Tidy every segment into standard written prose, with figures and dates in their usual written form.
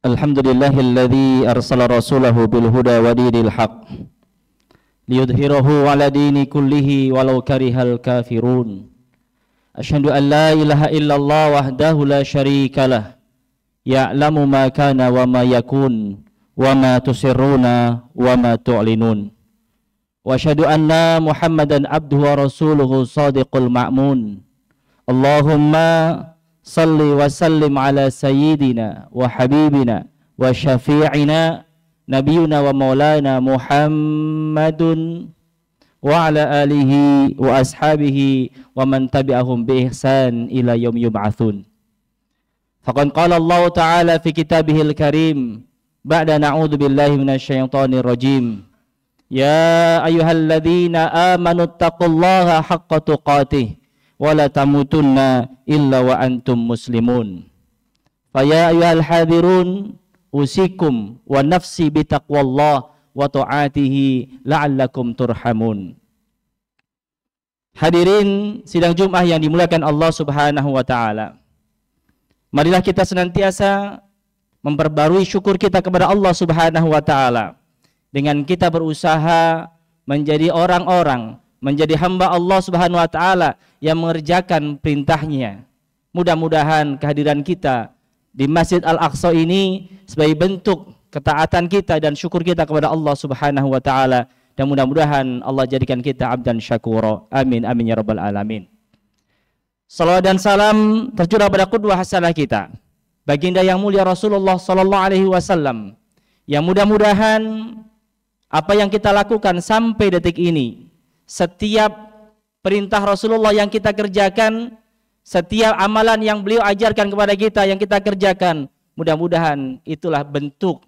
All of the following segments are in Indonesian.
Alhamdulillahilladzi arsala rasulahu bil huda wa dinil haq liyudhhirahu 'ala dini kullihi walau karihal kafirun. Asyhadu an la ilaha illallah wahdahu la syarikalah ya'lamu ma kana wa ma yakun wa ma tusirruna wa ma tu'linun. Wa asyhadu anna Muhammadan abduhu wa rasuluhu shadiqul ma'mun. Allahumma salli wa sallim ala sayyidina wa habibina wa syafi'ina nabiyuna wa maulana Muhammadun wa ala alihi wa ashabihi wa man tabi'ahum bi ihsan ila yaum yub'atsun. Faqad qala Allah ta'ala fi kitabihil karim ba'da na'udzu billahi minasyaitonir rajim. Ya ayyuhalladzina amanu taqullaha haqqa tuqatih wala tamutunna illa wa antum muslimun. Faya ayyuhal hadirun usikum wa nafsi bitaqwallah wa ta'atihi la'allakum turhamun. Hadirin sidang Jumat yang dimuliakan Allah Subhanahu wa taala. Marilah kita senantiasa memperbarui syukur kita kepada Allah Subhanahu wa taala dengan kita berusaha menjadi orang-orang, menjadi hamba Allah Subhanahu wa taala yang mengerjakan perintahnya. Mudah-mudahan kehadiran kita di Masjid Al-Aqsa ini sebagai bentuk ketaatan kita dan syukur kita kepada Allah Subhanahu wa taala, dan mudah-mudahan Allah jadikan kita abdan syakura. Amin amin ya rabbal alamin. Salawat dan salam tercurah pada qudwah hasanah kita, baginda yang mulia Rasulullah sallallahu alaihi wasallam, yang mudah-mudahan apa yang kita lakukan sampai detik ini, setiap perintah Rasulullah yang kita kerjakan, setiap amalan yang beliau ajarkan kepada kita yang kita kerjakan, mudah-mudahan itulah bentuk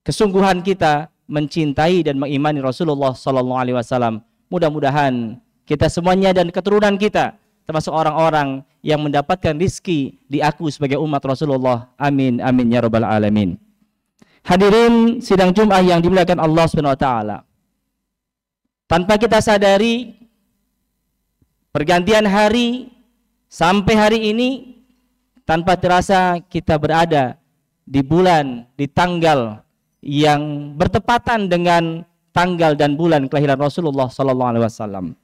kesungguhan kita mencintai dan mengimani Rasulullah sallallahu alaihi wasallam. Mudah-mudahan kita semuanya dan keturunan kita termasuk orang-orang yang mendapatkan rizki diaku sebagai umat Rasulullah. Amin amin ya rabbal alamin. Hadirin sidang Jumat yang dimuliakan Allah Subhanahu wa taala. Tanpa kita sadari, pergantian hari sampai hari ini, tanpa terasa kita berada di bulan, di tanggal yang bertepatan dengan tanggal dan bulan kelahiran Rasulullah sallallahu alaihi wasallam.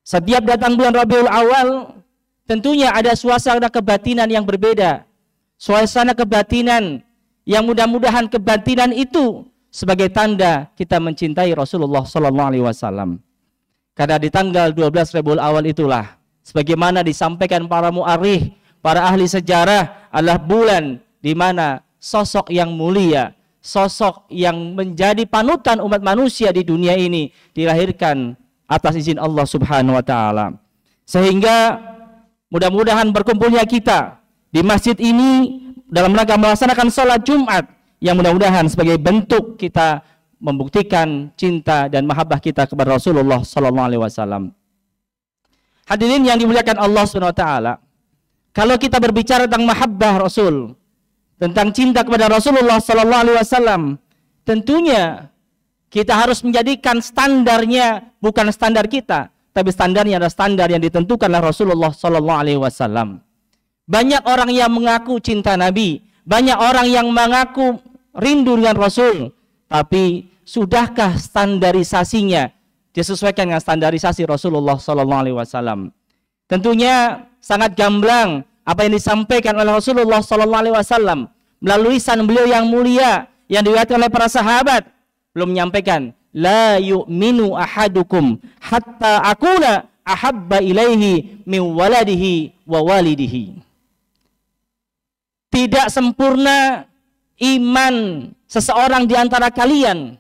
Setiap datang bulan Rabiul Awal, tentunya ada suasana kebatinan yang berbeda. Suasana kebatinan yang mudah-mudahan kebatinan itu sebagai tanda kita mencintai Rasulullah sallallahu alaihi wasallam. Karena di tanggal 12 Rabiul Awal itulah, sebagaimana disampaikan para mu'arrikh, para ahli sejarah, adalah bulan di mana sosok yang mulia, sosok yang menjadi panutan umat manusia di dunia ini dilahirkan atas izin Allah Subhanahu wa taala. Sehingga mudah-mudahan berkumpulnya kita di masjid ini dalam rangka melaksanakan sholat Jumat, yang mudah-mudahan sebagai bentuk kita membuktikan cinta dan mahabbah kita kepada Rasulullah sallallahu alaihi wasallam. Hadirin yang dimuliakan Allah Subhanahu wa taala, kalau kita berbicara tentang mahabbah Rasul, tentang cinta kepada Rasulullah sallallahu alaihi wasallam, tentunya kita harus menjadikan standarnya bukan standar kita, tapi standarnya adalah standar yang ditentukan oleh Rasulullah sallallahu alaihi wasallam. Banyak orang yang mengaku cinta Nabi, banyak orang yang mengaku rindu dengan Rasul, tapi sudahkah standarisasinya disesuaikan dengan standarisasi Rasulullah sallallahu alaihi wasallam? Tentunya sangat gamblang apa yang disampaikan oleh Rasulullah sallallahu alaihi wasallam melalui lisan beliau yang mulia yang diriwayatkan oleh para sahabat. Belum menyampaikan la yu'minu ahadukum hatta akuna ahabba ilaihi min waladihi wa walidihi. Tidak sempurna iman seseorang di antara kalian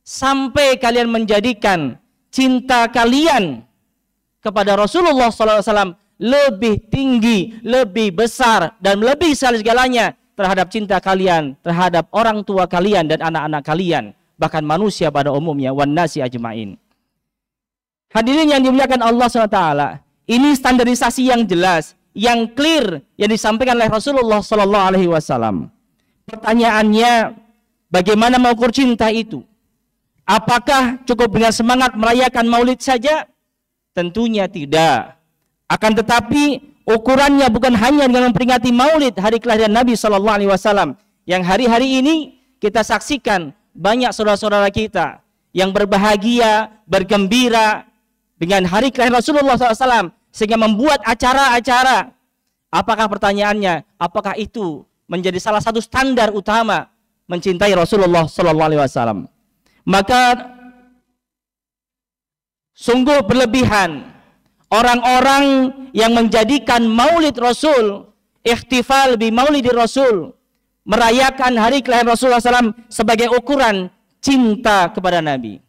sampai kalian menjadikan cinta kalian kepada Rasulullah SAW lebih tinggi, lebih besar, dan lebih segalanya terhadap cinta kalian terhadap orang tua kalian dan anak-anak kalian, bahkan manusia pada umumnya, wan nasi ajmain. Hadirin yang dimuliakan Allah SWT, ini standarisasi yang jelas, yang clear yang disampaikan oleh Rasulullah SAW. Pertanyaannya, bagaimana mengukur cinta itu? Apakah cukup dengan semangat merayakan maulid saja? Tentunya tidak. Akan tetapi ukurannya bukan hanya dengan memperingati maulid hari kelahiran Nabi SAW. yang hari-hari ini kita saksikan banyak saudara-saudara kita yang berbahagia, bergembira dengan hari kelahiran Rasulullah SAW, sehingga membuat acara-acara. Apakah pertanyaannya, apakah itu menjadi salah satu standar utama mencintai Rasulullah SAW? Maka sungguh berlebihan orang-orang yang menjadikan Maulid Rasul, ihtifal bi Maulidi Rasul, merayakan hari kelahiran Rasulullah SAW sebagai ukuran cinta kepada Nabi.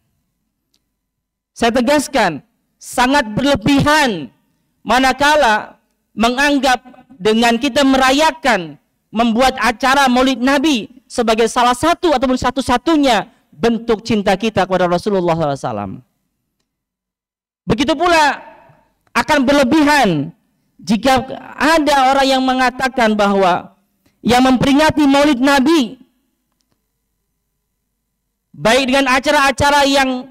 Saya tegaskan, sangat berlebihan manakala menganggap dengan kita merayakan, membuat acara Maulid Nabi sebagai salah satu ataupun satu-satunya bentuk cinta kita kepada Rasulullah SAW. Begitu pula akan berlebihan jika ada orang yang mengatakan bahwa yang memperingati Maulid Nabi baik dengan acara-acara yang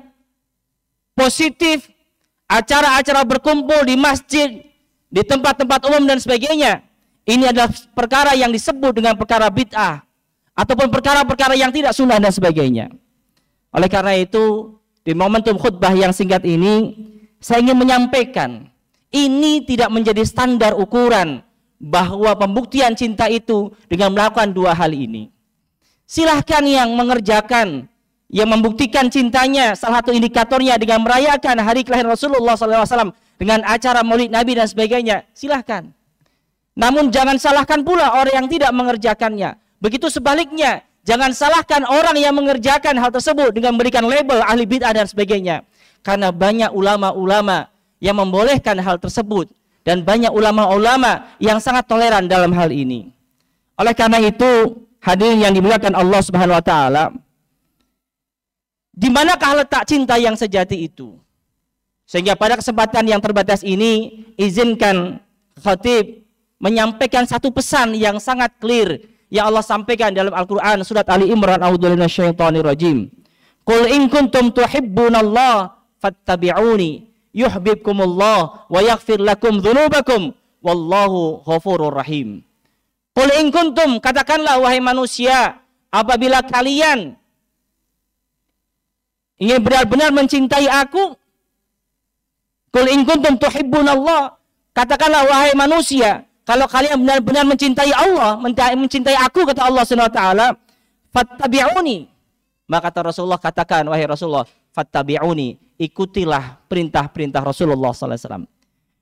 positif, acara-acara berkumpul di masjid, di tempat-tempat umum dan sebagainya, ini adalah perkara yang disebut dengan perkara bid'ah ataupun perkara-perkara yang tidak sunnah dan sebagainya. Oleh karena itu, di momentum khutbah yang singkat ini, saya ingin menyampaikan, ini tidak menjadi standar ukuran bahwa pembuktian cinta itu dengan melakukan dua hal ini. Silahkan yang mengerjakan, yang membuktikan cintanya, salah satu indikatornya dengan merayakan hari kelahiran Rasulullah SAW dengan acara Maulid Nabi dan sebagainya, silahkan. Namun jangan salahkan pula orang yang tidak mengerjakannya. Begitu sebaliknya, jangan salahkan orang yang mengerjakan hal tersebut dengan memberikan label ahli bid'ah dan sebagainya. Karena banyak ulama-ulama yang membolehkan hal tersebut, dan banyak ulama-ulama yang sangat toleran dalam hal ini. Oleh karena itu, hadirin yang dimuliakan Allah Subhanahu wa taala, di manakah letak cinta yang sejati itu? Sehingga pada kesempatan yang terbatas ini, izinkan khatib menyampaikan satu pesan yang sangat clear yang Allah sampaikan dalam Al-Quran surat Ali Imran, a'udzu billahi minasyaitonir rajim. Qul in kuntum tuhibbunallaha fattabi'uni yuhibbukumullah wa yaghfir lakum dzunubakum wallahu ghafurur rahim. Qul in kuntum, katakanlah wahai manusia, apabila kalian ingin benar-benar mencintai aku, qul in kuntum tuhibbunallah, katakanlah wahai manusia, kalau kalian benar-benar mencintai Allah, mencintai aku, kata Allah Subhanahu wa taala, fattabi'uni. Maka kata Rasulullah, katakan wahai Rasulullah, fattabi'uni, ikutilah perintah-perintah Rasulullah sallallahu alaihi wasallam.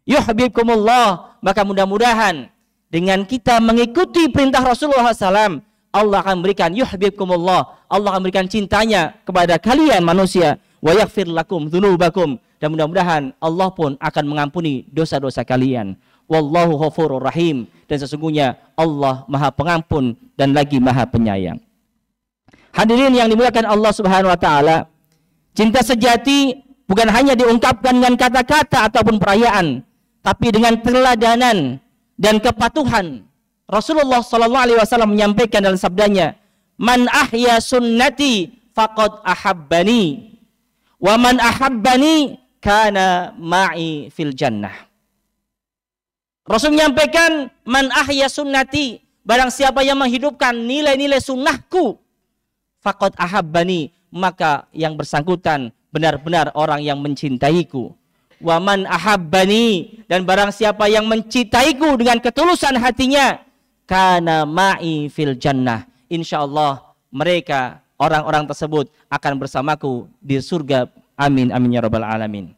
Yuhibbukumullah, maka mudah-mudahan dengan kita mengikuti perintah Rasulullah SAW, Allah akan berikan yuhibbukumullah, Allah akan berikan cintanya kepada kalian manusia, wa yaghfir lakum dzunubakum, dan mudah-mudahan Allah pun akan mengampuni dosa-dosa kalian. Wallahu ghafurur rahim, dan sesungguhnya Allah Maha Pengampun dan lagi Maha Penyayang. Hadirin yang dimuliakan Allah Subhanahu wa taala, cinta sejati bukan hanya diungkapkan dengan kata-kata ataupun perayaan, tapi dengan teladanan dan kepatuhan. Rasulullah sallallahu alaihi wasallam menyampaikan dalam sabdanya, "Man ahya sunnati faqad ahabbani, wa man ahabbani kana ma'i fil jannah." Rasul menyampaikan, "Man ahya sunnati," barang siapa yang menghidupkan nilai-nilai sunnahku, faqad ahabbani, maka yang bersangkutan benar-benar orang yang mencintaiku. Wa man ahabbani, dan barang siapa yang mencintaiku dengan ketulusan hatinya, kana ma'i fil jannah, insyaallah mereka, orang-orang tersebut akan bersamaku di surga. Amin amin ya rabbal alamin.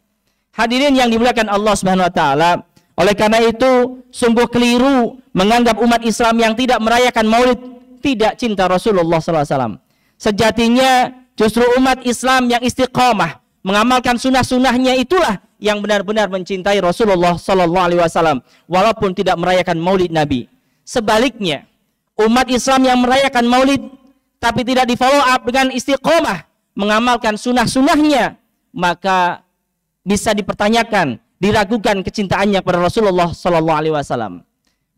Hadirin yang dimuliakan Allah Subhanahu wa taala, oleh karena itu sungguh keliru menganggap umat Islam yang tidak merayakan Maulid tidak cinta Rasulullah sallallahu alaihi wasallam. Sejatinya justru umat Islam yang istiqamah mengamalkan sunnah-sunnahnya itulah yang benar-benar mencintai Rasulullah sallallahu alaihi wasallam walaupun tidak merayakan Maulid Nabi. Sebaliknya, umat Islam yang merayakan Maulid tapi tidak di follow up dengan istiqamah mengamalkan sunnah-sunnahnya, maka bisa dipertanyakan, diragukan kecintaannya kepada Rasulullah sallallahu alaihi wasallam.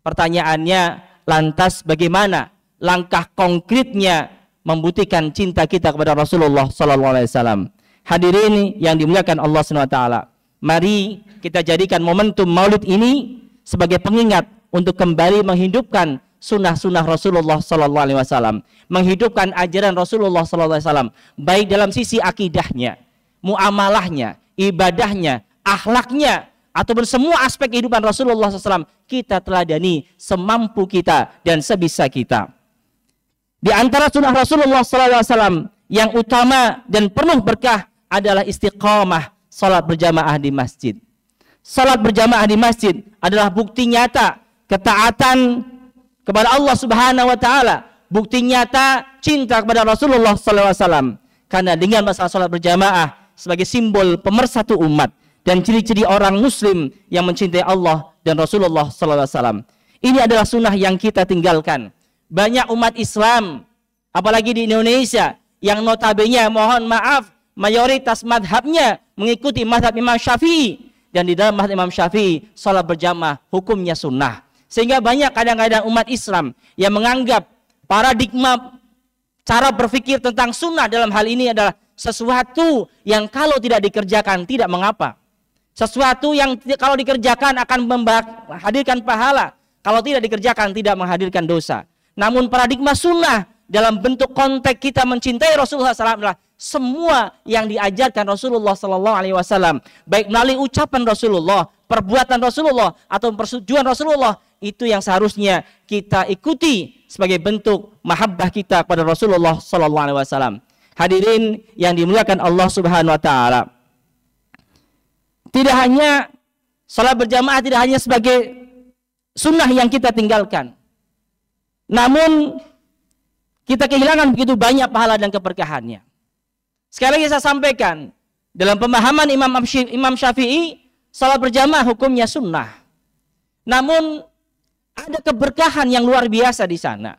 Pertanyaannya, lantas bagaimana langkah konkretnya membuktikan cinta kita kepada Rasulullah sallallahu alaihi wasallam? Hadirin yang dimuliakan Allah Subhanahu wa taala, mari kita jadikan momentum Maulid ini sebagai pengingat untuk kembali menghidupkan sunnah-sunnah Rasulullah sallallahu alaihi wasallam, menghidupkan ajaran Rasulullah sallallahu alaihi wasallam, baik dalam sisi akidahnya, muamalahnya, ibadahnya, akhlaknya, ataupun semua aspek kehidupan Rasulullah SAW, kita teladani semampu kita dan sebisa kita. Di antara sunnah Rasulullah SAW yang utama dan penuh berkah adalah istiqamah salat berjamaah di masjid. Salat berjamaah di masjid adalah bukti nyata ketaatan kepada Allah Subhanahu wa taala, bukti nyata cinta kepada Rasulullah SAW. Karena dengan masalah salat berjamaah sebagai simbol pemersatu umat dan ciri-ciri orang muslim yang mencintai Allah dan Rasulullah SAW. Ini adalah sunnah yang kita tinggalkan. Banyak umat Islam, apalagi di Indonesia, yang notabene mohon maaf, mayoritas madhabnya mengikuti madhab Imam Syafi'i. Dan di dalam madhab Imam Syafi'i, salat berjamaah hukumnya sunnah. Sehingga banyak kadang-kadang umat Islam yang menganggap paradigma cara berpikir tentang sunnah dalam hal ini adalah sesuatu yang kalau tidak dikerjakan tidak mengapa. Sesuatu yang kalau dikerjakan akan menghadirkan pahala, kalau tidak dikerjakan tidak menghadirkan dosa. Namun paradigma sunnah dalam bentuk konteks kita mencintai Rasulullah SAW adalah semua yang diajarkan Rasulullah SAW, baik melalui ucapan Rasulullah, perbuatan Rasulullah, atau persetujuan Rasulullah, itu yang seharusnya kita ikuti sebagai bentuk mahabbah kita kepada Rasulullah SAW. Hadirin yang dimuliakan Allah Subhanahu Wa Taala. Tidak hanya salat berjamaah tidak hanya sebagai sunnah yang kita tinggalkan, namun kita kehilangan begitu banyak pahala dan keberkahannya. Sekali lagi saya sampaikan, dalam pemahaman Imam Syafi'i, salat berjamaah hukumnya sunnah. Namun ada keberkahan yang luar biasa di sana.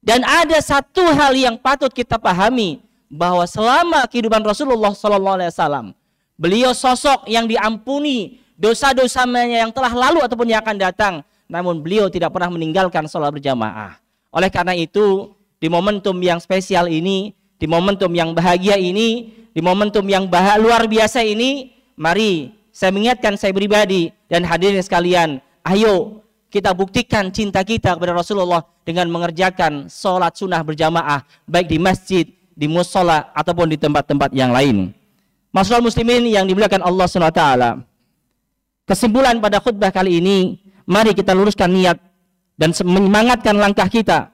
Dan ada satu hal yang patut kita pahami, bahwa selama kehidupan Rasulullah SAW, beliau sosok yang diampuni dosa-dosanya yang telah lalu ataupun yang akan datang, namun beliau tidak pernah meninggalkan salat berjamaah. Oleh karena itu, di momentum yang spesial ini, di momentum yang bahagia ini, di momentum yang luar biasa ini, mari saya mengingatkan saya pribadi dan hadirin sekalian, ayo kita buktikan cinta kita kepada Rasulullah dengan mengerjakan salat sunnah berjamaah, baik di masjid, di mushola, ataupun di tempat-tempat yang lain. Masyaallah muslimin yang dimuliakan Allah SWT. Kesimpulan pada khutbah kali ini, mari kita luruskan niat dan menyemangatkan langkah kita.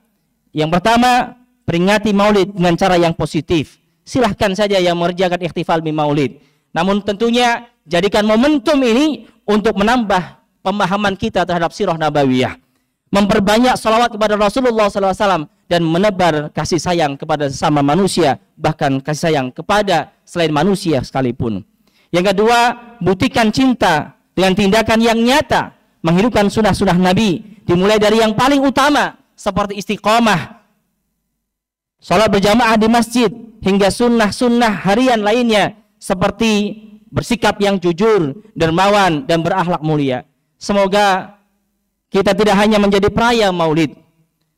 Yang pertama, peringati maulid dengan cara yang positif. Silahkan saja yang mengerjakan ikhtifal di maulid. Namun tentunya jadikan momentum ini untuk menambah pemahaman kita terhadap sirah nabawiyah. Memperbanyak salawat kepada Rasulullah SAW dan menebar kasih sayang kepada sesama manusia, bahkan kasih sayang kepada selain manusia sekalipun. Yang kedua, buktikan cinta dengan tindakan yang nyata, menghidupkan sunnah-sunnah Nabi, dimulai dari yang paling utama seperti istiqomah, salat berjamaah di masjid, hingga sunnah-sunnah harian lainnya seperti bersikap yang jujur, dermawan, dan berakhlak mulia. Semoga kita tidak hanya menjadi peraya maulid,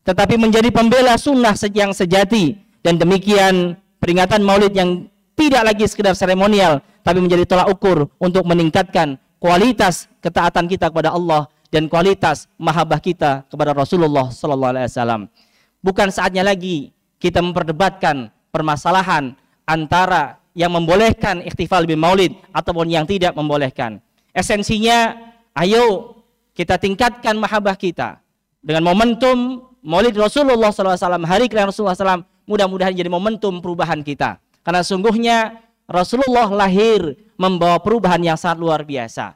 tetapi menjadi pembela sunnah yang sejati, dan demikian peringatan maulid yang tidak lagi sekedar seremonial, tapi menjadi tolak ukur untuk meningkatkan kualitas ketaatan kita kepada Allah dan kualitas mahabbah kita kepada Rasulullah SAW. Bukan saatnya lagi kita memperdebatkan permasalahan antara yang membolehkan ikhtifal bi maulid ataupun yang tidak membolehkan. Esensinya, ayo kita tingkatkan mahabbah kita dengan momentum maulid Rasulullah SAW, hari kelahiran Rasulullah SAW, mudah-mudahan jadi momentum perubahan kita. Karena sungguhnya Rasulullah lahir membawa perubahan yang sangat luar biasa,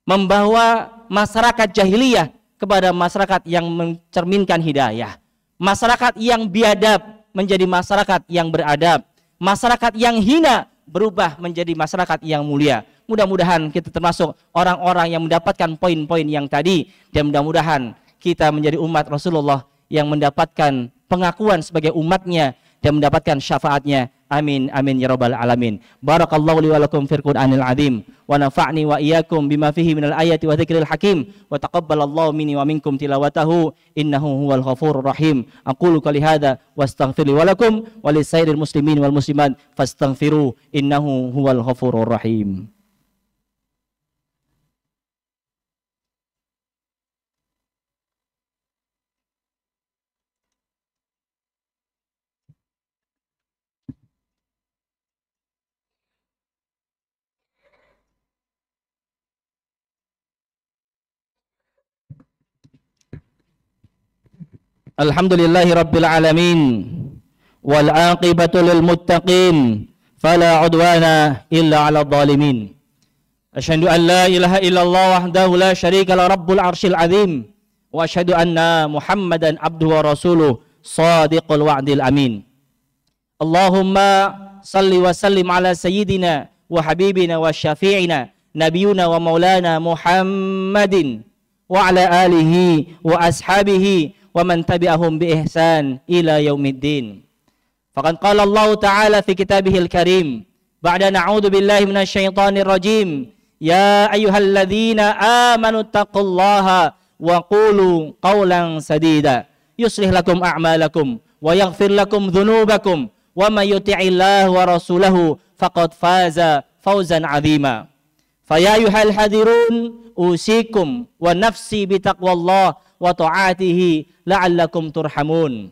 membawa masyarakat jahiliyah kepada masyarakat yang mencerminkan hidayah, masyarakat yang biadab menjadi masyarakat yang beradab, masyarakat yang hina berubah menjadi masyarakat yang mulia. Mudah-mudahan kita termasuk orang-orang yang mendapatkan poin-poin yang tadi, dan mudah-mudahan kita menjadi umat Rasulullah yang mendapatkan pengakuan sebagai umatnya dan mendapatkan syafaatnya. Amin amin ya rabbal alamin. Barakallahu li wa lakum fil Qur'anil azim wa nafa'ni wa iyyakum bima fihi minal ayati wa dzikril hakim wa taqabbalallahu minni wa minkum tilawatahu innahu huwal ghafurur rahim. Aqulu qouli hadza wastaghfiru li wa lakum wa lisairil muslimin wal muslimat fastaghfiru innahu huwal ghafurur rahim. Alhamdulillahi rabbil alamin. Wal aqibatu lil muttaqin. Fala udwana illa 'alal zalimin. Asyhadu an la ilaha illallah wahdahu la syarika la rabbul arsyil azim. Wa asyhadu anna Muhammadan abduhu wa rasuluh shadiqul wa'dil amin. Allahumma salli wa sallim ala sayyidina wa habibina wa syafi'ina nabiyuna wa maulana Muhammadin wa ala alihi wa ashabihi wa man tabi'ahum bi ihsan ila yaumiddin. Faqad qala Allah Ta'ala fi kitabihil karim ba'da na'udzu billahi minasyaitonir rajim ya ayyuhalladzina amanu taqullaha wa qulu qawlan sadida yuslih lakum a'malakum wa yaghfir lakum dhunubakum wa may yuti'illaha wa rasulahu faqad faza fawzan 'azima. Fa ya ayyuhal hadirun usikum wa nafsi bi taqwallah wa ta'atihi la'allakum turhamun.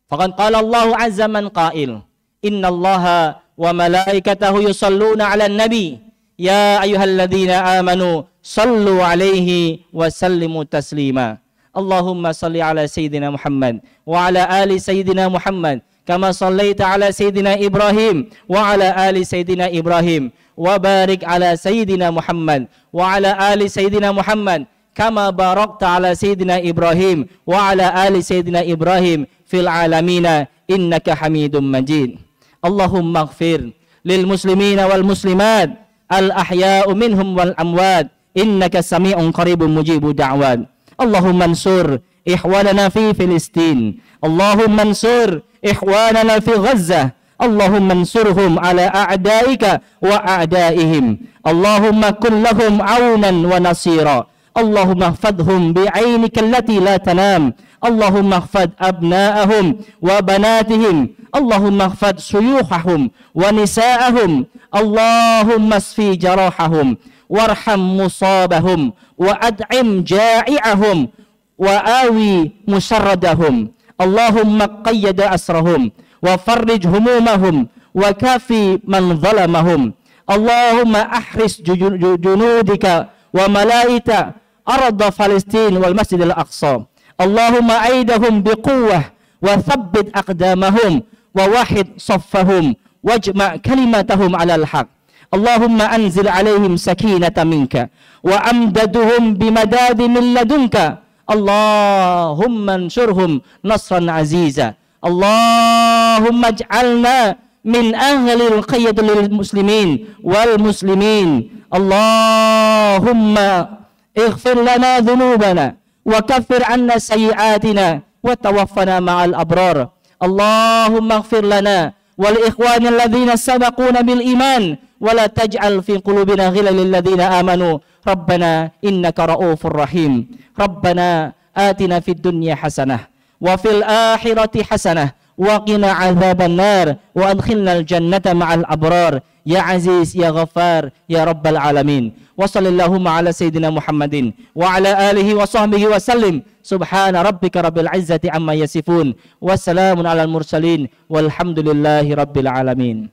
Faqad qala Allahu 'azza man qa'il innallaha wa malaikatahu yusalluna 'alan nabi ya ayyuhalladzina amanu sallu 'alaihi wa sallimu taslima. Allahumma salli 'ala sayyidina Muhammad wa 'ala ali sayyidina Muhammad kama sallaita 'ala sayyidina Ibrahim wa 'ala ali sayyidina Ibrahim wa barik 'ala sayyidina Muhammad wa 'ala ali sayyidina Muhammad kama barakta 'ala sayyidina Ibrahim wa 'ala ali sayyidina Ibrahim fil 'alamina innaka Hamidum Majid. Allahumma ighfir lil muslimina wal muslimat al ahya'u minhum wal amwat innaka sami'un qaribun mujibud da'wat. Allahumma ansur ikhwanana fi Filistin. Allahumma ansur ikhwanana fi Gaza. Allahumma ansurhum ala a'daika wa a'daihim. Allahumma kun lahum aunan wa nasira. Allahumma ihfadhum bi'ainika allati la tanam. Allahumma ihfad abna'ahum wa banatihim. Allahumma ihfad suyukhahum wa nisa'ahum. Allahumma asfi jarahahum warham musabahum wa ad'im ja'i'ahum wa awi musarradahum. Allahumma qayyid asrahum wa farrij humumahum wa kafi man zalamahum. Allahumma ahris junudika wa malaita arda Palestin wal Masjidil Aqsa. Allahumma aidahum biquwwah wa thabbit aqdamahum wa wahid saffahum wajma' kalimatahum 'alal haq. Allahumma anzil 'alaihim sakinatan minka wa amdaduhum bimadadi min ladunka. Allahumma ansurhum nasran aziza. Allahumma ij'alna min ahlil qayyad lil muslimin wal muslimin. Allahumma ighfir lana dhunubana wa kaffir 'anna sayyi'atina wa tawaffana ma'al abrar. Allahumma ighfir lana wal ikhwanil ladzina sabaquna bil iman wa la taj'al fi qulubina ghillan lil ladzina amanu rabbana innaka ra'ufur rahim. Rabbana atina fid dunya hasanah wa fil akhirati hasanah wa qina 'adzaban nar wa adkhilnal jannata ma'al abrar ya aziz ya ghaffar ya rabbal alamin. Wa sallallahu ala sayyidina Muhammadin wa ala alihi wa sahbihi wa sallim. Subhana rabbika rabbil izzati amma yasifun wa salamun alal mursalin walhamdulillahi rabbil alamin.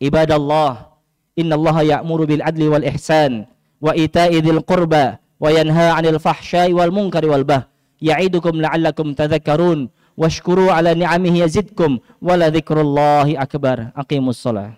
Ibadallah, innallaha ya'muru bil adli wal ihsan wa ita'i dzil qurba wa yanha 'anil fahsya'i wal munkari wal baghi ya'idukum la'allakum tadhakkarun washkuru ala ni'amihi yazidkum wa la dzikrullahi akbar. Aqimus shalah.